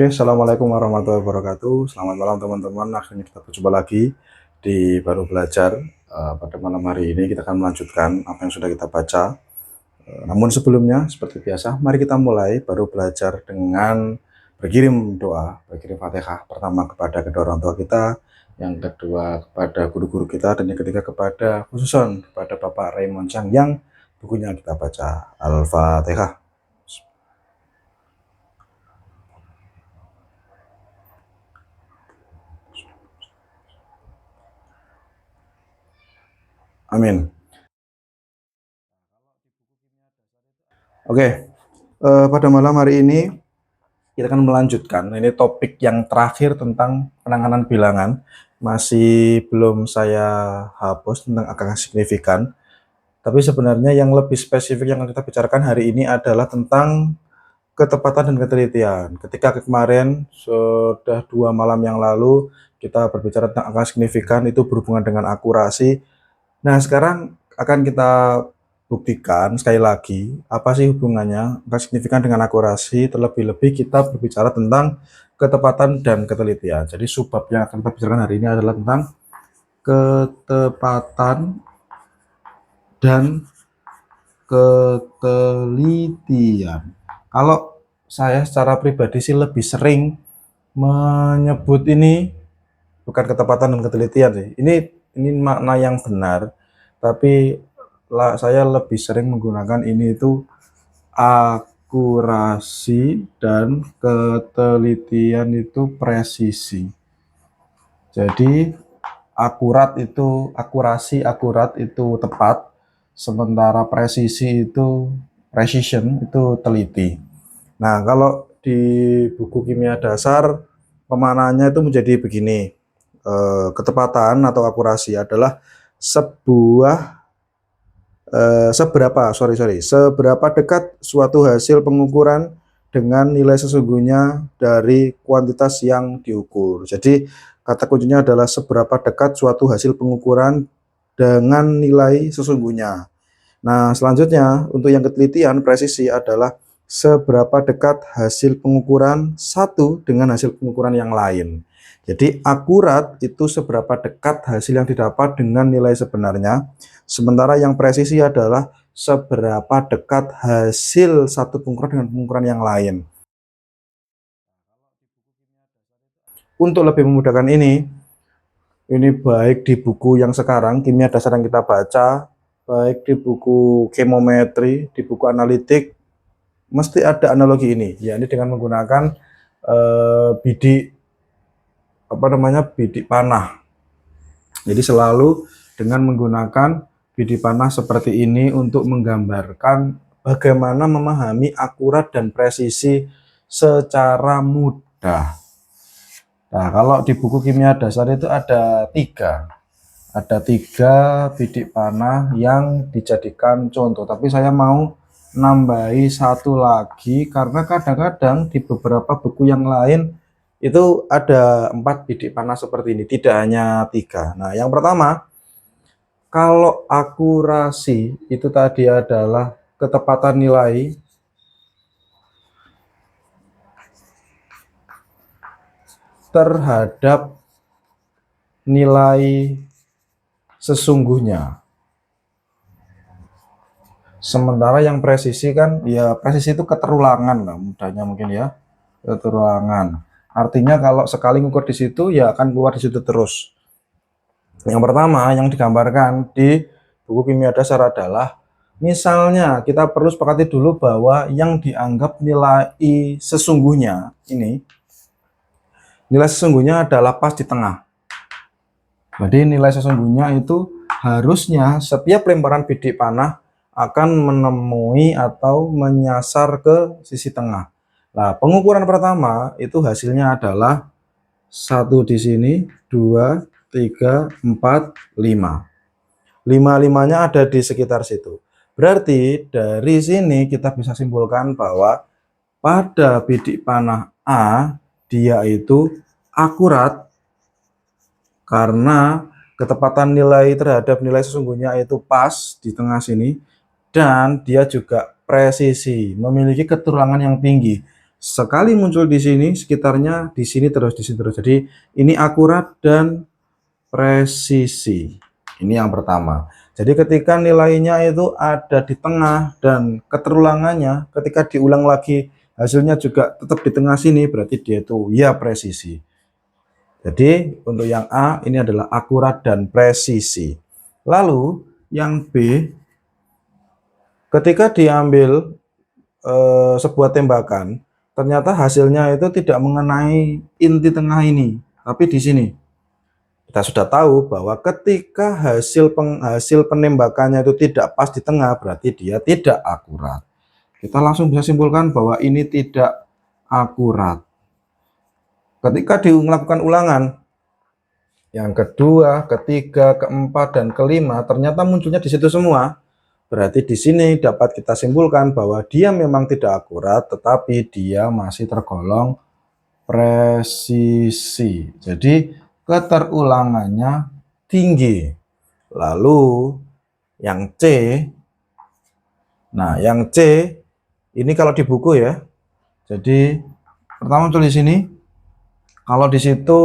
Oke, assalamualaikum warahmatullahi wabarakatuh. Selamat malam teman-teman. Akhirnya kita berjumpa lagi di Baru Belajar. Pada malam hari ini kita akan melanjutkan apa yang sudah kita baca. Namun sebelumnya, seperti biasa, mari kita mulai Baru Belajar dengan berkirim doa, berkirim Fatihah. Pertama kepada kedua orang tua kita, yang kedua kepada guru-guru kita, dan yang ketiga kepada khususon kepada Bapak Raymond Chang yang bukunya kita baca. Al-Fatihah. Amin. Oke, pada malam hari ini kita akan melanjutkan. Ini topik yang terakhir tentang penanganan bilangan. Masih belum saya hapus tentang angka signifikan. Tapi sebenarnya yang lebih spesifik yang kita bicarakan hari ini adalah tentang ketepatan dan ketelitian. Ketika kemarin sudah 2 malam yang lalu kita berbicara tentang angka signifikan, itu berhubungan dengan akurasi. Nah, sekarang akan kita buktikan sekali lagi apa sih hubungannya angka signifikan dengan akurasi, terlebih-lebih kita berbicara tentang ketepatan dan ketelitian. Jadi subbab yang akan kita bicarakan hari ini adalah tentang ketepatan dan ketelitian. Kalau saya secara pribadi sih lebih sering menyebut ini bukan ketepatan dan ketelitian sih. Ini makna yang benar, tapi saya lebih sering menggunakan ini itu akurasi dan ketelitian itu presisi. Jadi akurat itu tepat, sementara presisi itu precision itu teliti. Nah, kalau di buku kimia dasar pemaknaannya itu menjadi begini. Ketepatan atau akurasi adalah seberapa dekat suatu hasil pengukuran dengan nilai sesungguhnya dari kuantitas yang diukur. Jadi kata kuncinya adalah seberapa dekat suatu hasil pengukuran dengan nilai sesungguhnya. Nah, selanjutnya untuk yang ketelitian presisi adalah seberapa dekat hasil pengukuran satu dengan hasil pengukuran yang lain. Jadi akurat itu seberapa dekat hasil yang didapat dengan nilai sebenarnya, sementara yang presisi adalah seberapa dekat hasil satu pengukuran dengan pengukuran yang lain. Untuk lebih memudahkan ini baik di buku yang sekarang, kimia dasar yang kita baca, baik di buku kemometri, di buku analitik, mesti ada analogi ini, yakni dengan menggunakan bidik panah. Jadi selalu dengan menggunakan bidik panah seperti ini untuk menggambarkan bagaimana memahami akurat dan presisi secara mudah. Nah, kalau di buku kimia dasar itu ada tiga bidik panah yang dijadikan contoh, tapi saya mau nambahi satu lagi karena kadang-kadang di beberapa buku yang lain itu ada 4 bidik panah seperti ini, tidak hanya 3. Nah, yang pertama, kalau akurasi itu tadi adalah ketepatan nilai terhadap nilai sesungguhnya. Sementara yang presisi kan, ya presisi itu keterulangan lah, mudahnya mungkin ya, keterulangan. Artinya kalau sekali ngukur di situ, ya akan keluar di situ terus. Yang pertama yang digambarkan di buku kimia dasar adalah, misalnya kita perlu sepakati dulu bahwa yang dianggap nilai sesungguhnya ini, nilai sesungguhnya adalah pas di tengah. Jadi nilai sesungguhnya itu harusnya setiap lemparan bidik panah akan menemui atau menyasar ke sisi tengah. Nah, pengukuran pertama itu hasilnya adalah 1 di sini, 2, 3, 4, 5. 5-5-nya ada di sekitar situ. Berarti dari sini kita bisa simpulkan bahwa pada bidik panah A, dia itu akurat karena ketepatan nilai terhadap nilai sesungguhnya itu pas di tengah sini, dan dia juga presisi, memiliki keterulangan yang tinggi. Sekali muncul di sini, sekitarnya di sini terus, di sini terus. Jadi ini akurat dan presisi. Ini yang pertama. Jadi ketika nilainya itu ada di tengah dan keterulangannya ketika diulang lagi hasilnya juga tetap di tengah sini, berarti dia itu ya presisi. Jadi untuk yang A ini adalah akurat dan presisi. Lalu yang B, ketika diambil sebuah tembakan, ternyata hasilnya itu tidak mengenai inti tengah ini, tapi di sini. Kita sudah tahu bahwa ketika hasil penembakannya itu tidak pas di tengah, berarti dia tidak akurat. Kita langsung bisa simpulkan bahwa ini tidak akurat. Ketika dilakukan ulangan, yang kedua, ketiga, keempat, dan kelima, ternyata munculnya di situ semua. Berarti di sini dapat kita simpulkan bahwa dia memang tidak akurat, tetapi dia masih tergolong presisi. Jadi keterulangannya tinggi. Lalu yang C, nah yang C ini kalau di buku ya. Jadi pertama muncul di sini. Kalau di situ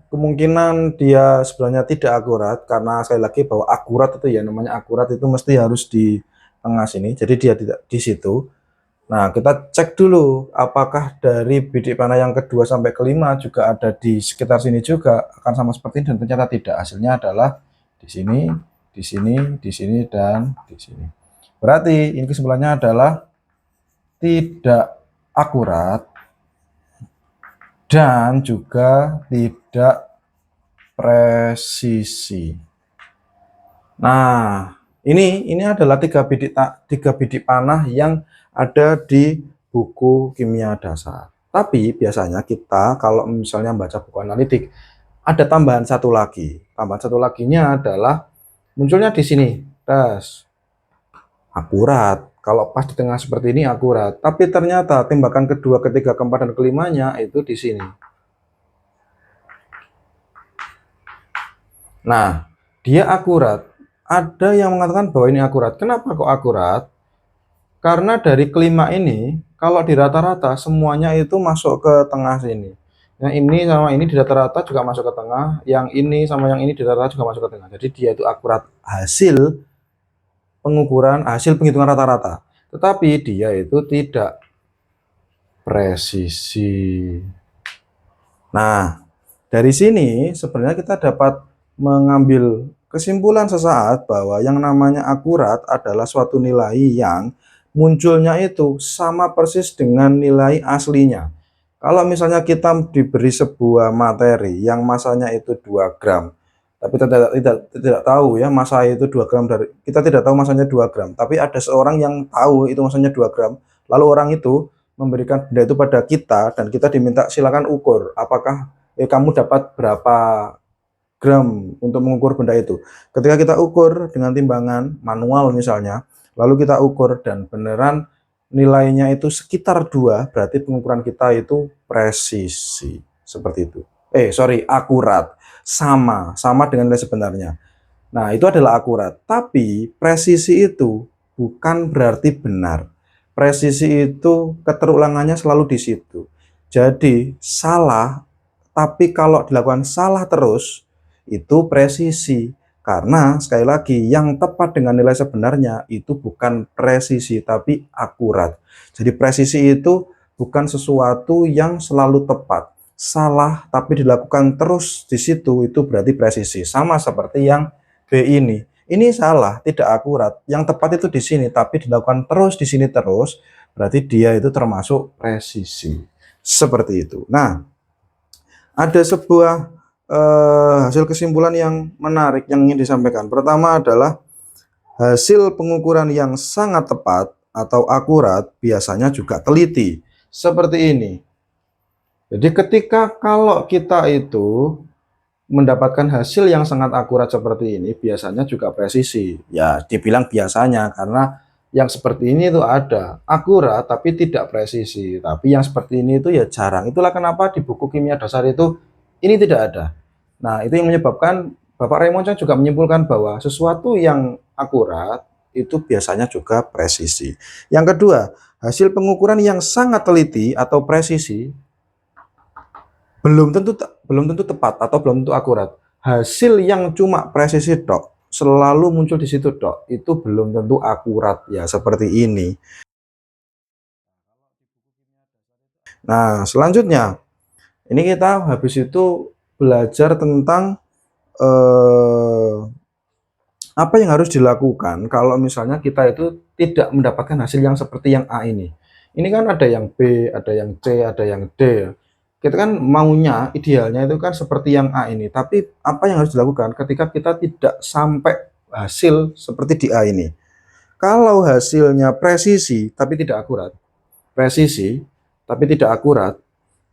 kemungkinan dia sebenarnya tidak akurat karena sekali lagi bahwa akurat itu ya namanya akurat itu mesti harus di tengah sini. Jadi dia tidak di situ. Nah, kita cek dulu apakah dari bidik panah yang kedua sampai kelima juga ada di sekitar sini juga akan sama seperti ini, dan ternyata tidak. Hasilnya adalah di sini, di sini, di sini, dan di sini. Berarti ini kesimpulannya adalah tidak akurat dan juga tidak presisi. Nah, ini adalah tiga bidik panah yang ada di buku kimia dasar. Tapi biasanya kita kalau misalnya baca buku analitik, ada tambahan satu lagi. Tambahan satu laginya adalah munculnya di sini, tes akurat. Kalau pas di tengah seperti ini akurat. Tapi ternyata tembakan kedua, ketiga, keempat, dan kelimanya itu di sini. Nah, dia akurat. Ada yang mengatakan bahwa ini akurat. Kenapa kok akurat? Karena dari kelima ini, kalau di rata-rata semuanya itu masuk ke tengah sini. Yang ini sama ini di rata-rata juga masuk ke tengah. Yang ini sama yang ini di rata-rata juga masuk ke tengah. Jadi dia itu akurat hasil pengukuran, hasil penghitungan rata-rata. Tetapi dia itu tidak presisi. Nah, dari sini sebenarnya kita dapat mengambil kesimpulan sesaat bahwa yang namanya akurat adalah suatu nilai yang munculnya itu sama persis dengan nilai aslinya. Kalau misalnya kita diberi sebuah materi yang masanya itu 2 gram, tapi kita tidak tahu ya masa itu 2 gram dari kita tidak tahu masanya 2 gram, tapi ada seorang yang tahu itu masanya 2 gram, lalu orang itu memberikan benda itu pada kita dan kita diminta silakan ukur apakah kamu dapat berapa gram untuk mengukur benda itu. Ketika kita ukur dengan timbangan manual misalnya, lalu kita ukur dan beneran nilainya itu sekitar 2, berarti pengukuran kita itu presisi. Seperti itu. Akurat. Sama dengan nilai sebenarnya. Nah, itu adalah akurat. Tapi presisi itu bukan berarti benar. Presisi itu keterulangannya selalu di situ. Jadi salah, tapi kalau dilakukan salah terus, itu presisi. Karena sekali lagi yang tepat dengan nilai sebenarnya itu bukan presisi tapi akurat. Jadi presisi itu bukan sesuatu yang selalu tepat. Salah tapi dilakukan terus di situ itu berarti presisi. Sama seperti yang B ini. Ini salah, tidak akurat. Yang tepat itu di sini tapi dilakukan terus di sini terus, berarti dia itu termasuk presisi. Seperti itu. Nah, ada sebuah hasil kesimpulan yang menarik yang ingin disampaikan. Pertama adalah hasil pengukuran yang sangat tepat atau akurat biasanya juga teliti. Seperti ini. Jadi ketika kalau kita itu mendapatkan hasil yang sangat akurat seperti ini, biasanya juga presisi. Ya, dibilang biasanya karena yang seperti ini itu ada akurat tapi tidak presisi. Tapi yang seperti ini itu ya jarang. Itulah kenapa di buku kimia dasar itu ini tidak ada. Nah, itu yang menyebabkan Bapak Raymond Chang juga menyimpulkan bahwa sesuatu yang akurat itu biasanya juga presisi. Yang kedua, hasil pengukuran yang sangat teliti atau presisi belum tentu tepat atau belum tentu akurat. Hasil yang cuma presisi tok, selalu muncul di situ tok, itu belum tentu akurat ya, seperti ini. Nah, selanjutnya ini kita habis itu belajar tentang apa yang harus dilakukan kalau misalnya kita itu tidak mendapatkan hasil yang seperti yang A ini. Ini kan ada yang B, ada yang C, ada yang D. Kita kan maunya, idealnya itu kan seperti yang A ini. Tapi apa yang harus dilakukan ketika kita tidak sampai hasil seperti di A ini? Kalau hasilnya presisi tapi tidak akurat, presisi tapi tidak akurat,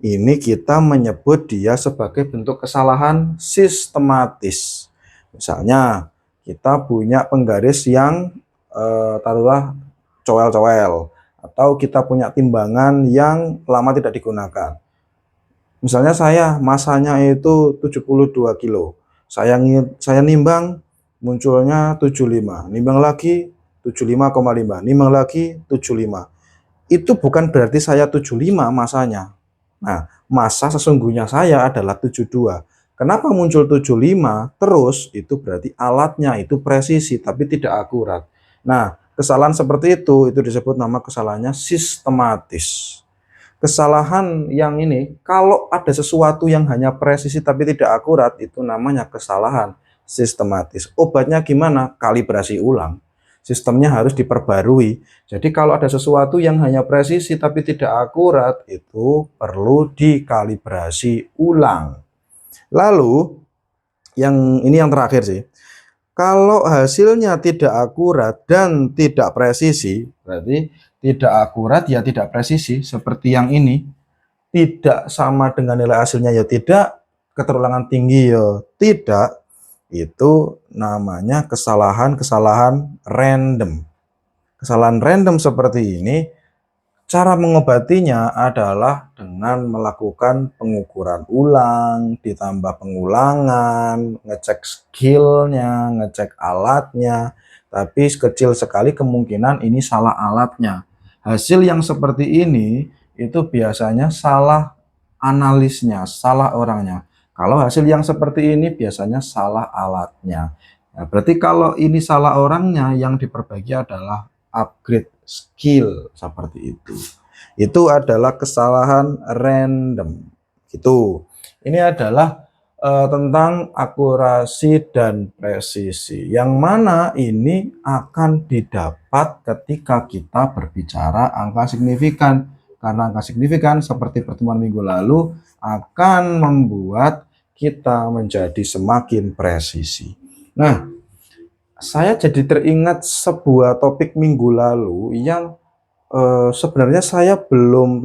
ini kita menyebut dia sebagai bentuk kesalahan sistematis. Misalnya, kita punya penggaris yang taruhlah cowel-cowel, atau kita punya timbangan yang lama tidak digunakan. Misalnya masanya itu 72 kilo. Saya nimbang, munculnya 75. Nimbang lagi 75,5. Nimbang lagi 75. Itu bukan berarti saya 75 masanya. Nah, masa sesungguhnya saya adalah 72. Kenapa muncul 75 terus? Itu berarti alatnya itu presisi tapi tidak akurat. Nah, kesalahan seperti itu disebut nama kesalahannya sistematis. Kesalahan yang ini, kalau ada sesuatu yang hanya presisi tapi tidak akurat, itu namanya kesalahan sistematis. Obatnya gimana? Kalibrasi ulang. Sistemnya harus diperbarui. Jadi kalau ada sesuatu yang hanya presisi tapi tidak akurat, itu perlu dikalibrasi ulang. Lalu, yang terakhir sih, kalau hasilnya tidak akurat dan tidak presisi, berarti tidak akurat ya tidak presisi, seperti yang ini. Tidak sama dengan nilai hasilnya ya tidak, keterulangan tinggi ya tidak. Itu namanya kesalahan random. Kesalahan random seperti ini, cara mengobatinya adalah dengan melakukan pengukuran ulang, ditambah pengulangan, ngecek skillnya, ngecek alatnya. Tapi kecil sekali kemungkinan ini salah alatnya. Hasil yang seperti ini itu biasanya salah analisnya, salah orangnya. Kalau hasil yang seperti ini biasanya salah alatnya. Nah, berarti kalau ini salah orangnya, yang diperbaiki adalah upgrade skill seperti itu. Itu adalah kesalahan random. Itu. Ini adalah tentang akurasi dan presisi. Yang mana ini akan didapat ketika kita berbicara angka signifikan. Karena angka signifikan seperti pertemuan minggu lalu akan membuat kita menjadi semakin presisi. Nah, saya jadi teringat sebuah topik minggu lalu yang sebenarnya saya belum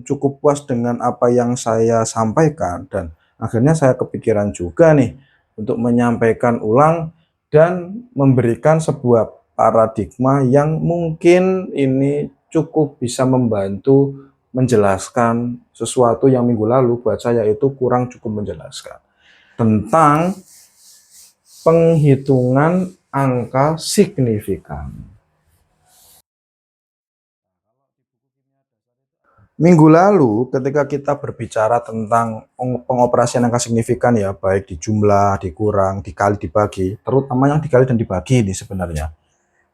cukup puas dengan apa yang saya sampaikan, dan akhirnya saya kepikiran juga nih untuk menyampaikan ulang dan memberikan sebuah paradigma yang mungkin ini cukup bisa membantu menjelaskan sesuatu yang minggu lalu buat saya itu kurang cukup menjelaskan, tentang penghitungan angka signifikan. Minggu lalu ketika kita berbicara tentang pengoperasian angka signifikan ya, baik di jumlah, dikurang, dikali, dibagi, terutama yang dikali dan dibagi ini sebenarnya.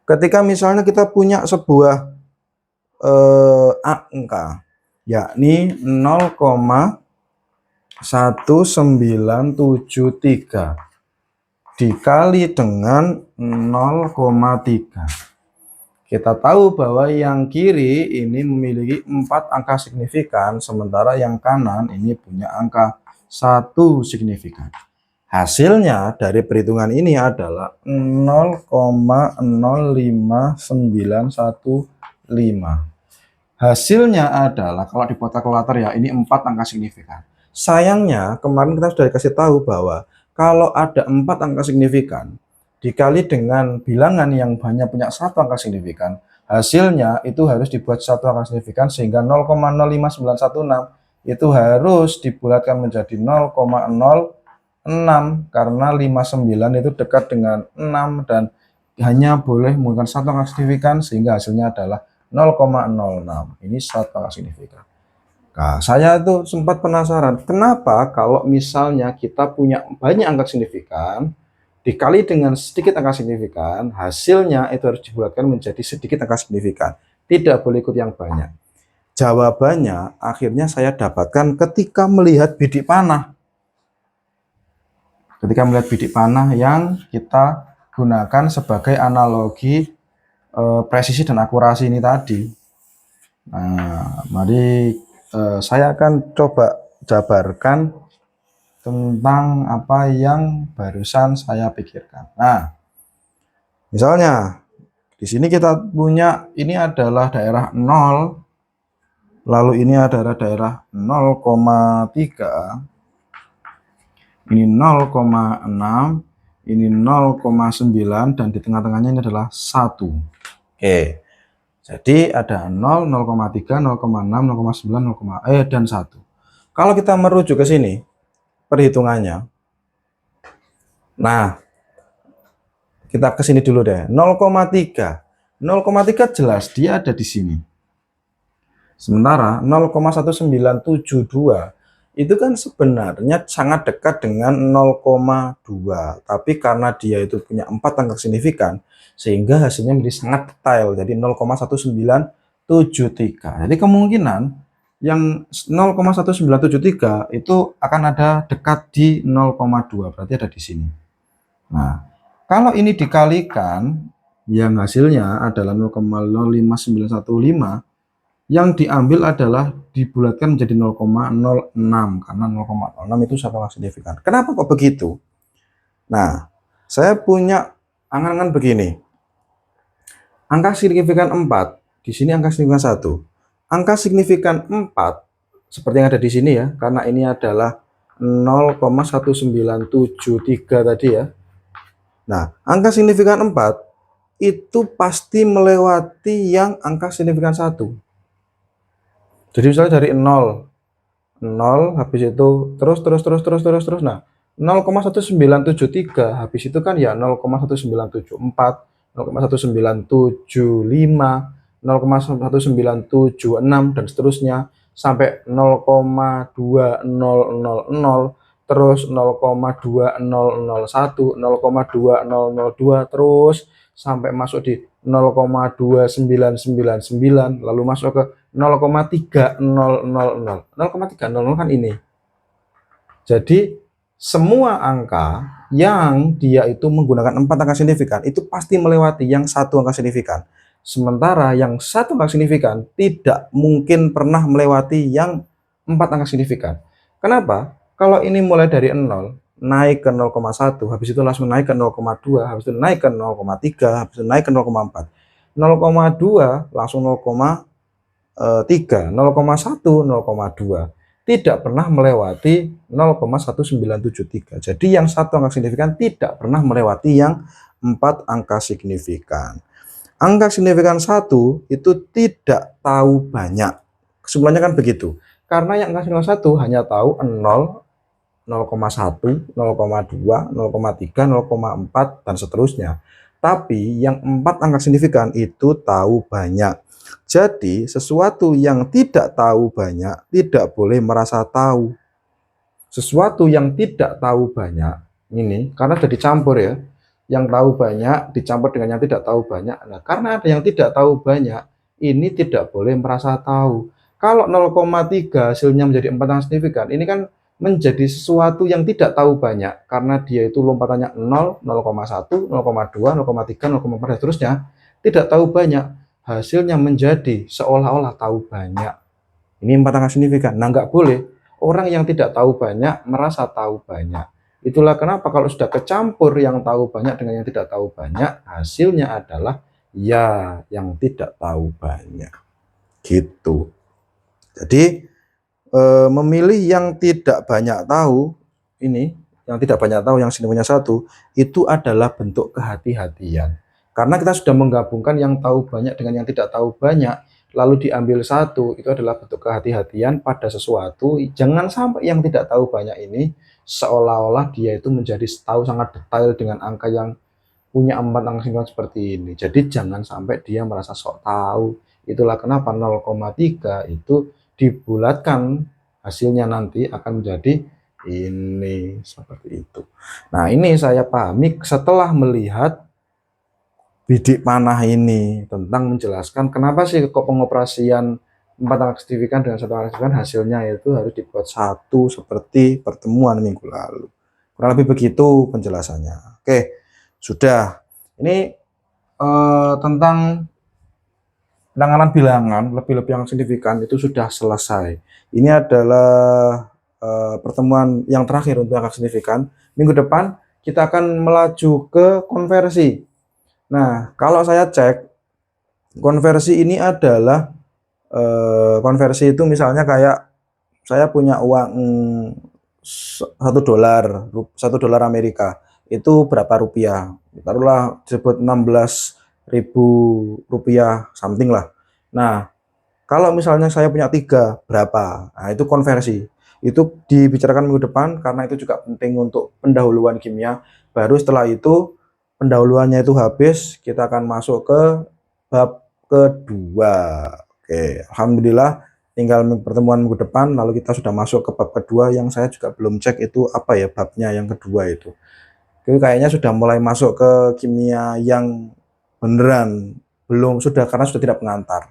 Ketika misalnya kita punya sebuah angka, yakni 0,1973 dikali dengan 0,3. Kita tahu bahwa yang kiri ini memiliki 4 angka signifikan, sementara yang kanan ini punya angka 1 signifikan. Hasilnya dari perhitungan ini adalah 0,05915. Hasilnya adalah, kalau dibuat kalkulator ya, ini 4 angka signifikan. Sayangnya, kemarin kita sudah dikasih tahu bahwa kalau ada 4 angka signifikan, dikali dengan bilangan yang hanya punya 1 angka signifikan, hasilnya itu harus dibuat 1 angka signifikan, sehingga 0,05916 itu harus dibulatkan menjadi 0,06, karena 59 itu dekat dengan 6 dan hanya boleh menggunakan 1 angka signifikan, sehingga hasilnya adalah 0,06. Ini satu angka signifikan. Nah, saya tuh sempat penasaran, kenapa kalau misalnya kita punya banyak angka signifikan, dikali dengan sedikit angka signifikan, hasilnya itu harus dibulatkan menjadi sedikit angka signifikan. Tidak boleh ikut yang banyak. Jawabannya akhirnya saya dapatkan ketika melihat bidik panah. Ketika melihat bidik panah yang kita gunakan sebagai analogi presisi dan akurasi ini tadi. Nah, mari saya akan coba jabarkan tentang apa yang barusan saya pikirkan. Nah, misalnya di sini kita punya ini adalah daerah 0, lalu ini adalah daerah 0,3, ini 0,6, ini 0,9, dan di tengah-tengahnya ini adalah 1. Oke, jadi ada 0, 0,3, 0,6, 0,9, dan 1. Kalau kita merujuk ke sini perhitungannya, nah kita ke sini dulu deh. 0,3 jelas dia ada di sini. Sementara 0,1972 itu kan sebenarnya sangat dekat dengan 0,2, tapi karena dia itu punya 4 angka signifikan sehingga hasilnya menjadi sangat detail, jadi 0,1973. Jadi kemungkinan yang 0,1973 itu akan ada dekat di 0,2, berarti ada di sini. Nah, kalau ini dikalikan yang hasilnya adalah 0,05915, yang diambil adalah dibulatkan menjadi 0,06 karena 0,06 itu satu angka signifikan. Kenapa kok begitu? Nah, saya punya angan-angan begini. Angka signifikan 4, di sini angka signifikan 1. Angka signifikan 4 seperti yang ada di sini ya, karena ini adalah 0,1973 tadi ya. Nah, angka signifikan 4 itu pasti melewati yang angka signifikan 1. Jadi misalnya dari 0, habis itu terus. Nah, 0,1973 habis itu kan ya 0,1974, 0,1975, 0,1976 dan seterusnya sampai 0,2000, terus 0,2001, 0,2002, terus sampai masuk di 0,2999, lalu masuk ke 0,3000. 0,300 kan ini. Jadi semua angka yang dia itu menggunakan 4 angka signifikan itu pasti melewati yang satu angka signifikan. Sementara yang satu angka signifikan tidak mungkin pernah melewati yang 4 angka signifikan. Kenapa? Kalau ini mulai dari 0, naik ke 0,1, habis itu langsung naik ke 0,2, habis itu naik ke 0,3, habis itu naik ke 0,4. 0,2 langsung 0,3, 0,1, 0,2. Tidak pernah melewati 0,1973. Jadi yang satu angka signifikan tidak pernah melewati yang 4 angka signifikan. Angka signifikan 1 itu tidak tahu banyak. Kesimpulannya kan begitu. Karena yang angka signifikan 1 hanya tahu 0, 0,1, 0,2, 0,3, 0,4 dan seterusnya. Tapi yang 4 angka signifikan itu tahu banyak. Jadi sesuatu yang tidak tahu banyak tidak boleh merasa tahu. Sesuatu yang tidak tahu banyak ini karena sudah dicampur ya. Yang tahu banyak dicampur dengan yang tidak tahu banyak. Nah, karena ada yang tidak tahu banyak, ini tidak boleh merasa tahu. Kalau 0,3 hasilnya menjadi 4 angka signifikan, ini kan menjadi sesuatu yang tidak tahu banyak karena dia itu lompatannya 0, 0,1, 0,2, 0,3, 0,4 dan seterusnya. Tidak tahu banyak, hasilnya menjadi seolah-olah tahu banyak. Ini 4 angka signifikan. Nah, nggak boleh orang yang tidak tahu banyak merasa tahu banyak. Itulah kenapa kalau sudah kecampur yang tahu banyak dengan yang tidak tahu banyak, hasilnya adalah ya yang tidak tahu banyak. Gitu. Jadi memilih yang tidak banyak tahu ini, yang tidak banyak tahu yang signifikannya 1, itu adalah bentuk kehati-hatian. Karena kita sudah menggabungkan yang tahu banyak dengan yang tidak tahu banyak, lalu diambil 1, itu adalah bentuk kehati-hatian pada sesuatu. Jangan sampai yang tidak tahu banyak ini seolah-olah dia itu menjadi tahu sangat detail dengan angka yang punya 4 angka signifikan seperti ini. Jadi jangan sampai dia merasa sok tahu. Itulah kenapa 0,3 itu dibulatkan, hasilnya nanti akan menjadi ini, seperti itu. Nah, ini saya pahami setelah melihat bidik panah ini, tentang menjelaskan kenapa sih kok pengoperasian 4 anak signifikan dengan 1 anak signifikan hasilnya itu harus dibuat satu seperti pertemuan minggu lalu. Kurang lebih begitu penjelasannya. Oke, sudah. Ini tentang penanganan bilangan lebih-lebih yang signifikan itu sudah selesai. Ini adalah pertemuan yang terakhir untuk angka signifikan. Minggu depan kita akan melaju ke konversi. Nah, kalau saya cek, konversi ini adalah konversi itu misalnya kayak saya punya uang $1, $1 Amerika itu berapa rupiah? Taruhlah disebut 16.000 rupiah something lah. Nah, kalau misalnya saya punya 3 berapa? Nah, itu konversi. Itu dibicarakan minggu depan karena itu juga penting untuk pendahuluan kimia. Baru setelah itu pendahuluannya itu habis, kita akan masuk ke bab kedua. Oke, alhamdulillah tinggal pertemuan minggu depan lalu kita sudah masuk ke bab kedua yang saya juga belum cek itu apa ya babnya yang kedua itu. Oke, kayaknya sudah mulai masuk ke kimia yang beneran. Belum, sudah, karena sudah tidak pengantar.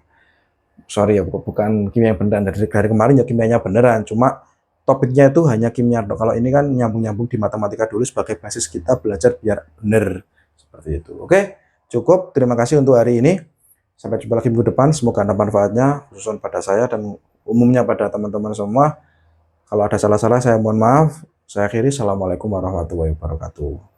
Sorry ya, bukan kimia yang beneran dari kemarin ya kimianya beneran, cuma topiknya itu hanya kimia. Kalau ini kan nyambung-nyambung di matematika dulu sebagai basis kita belajar biar bener seperti itu. Oke, cukup. Terima kasih untuk hari ini. Sampai jumpa lagi minggu depan. Semoga ada manfaatnya, khususnya pada saya dan umumnya pada teman-teman semua. Kalau ada salah-salah saya mohon maaf. Saya akhiri. Assalamualaikum warahmatullahi wabarakatuh.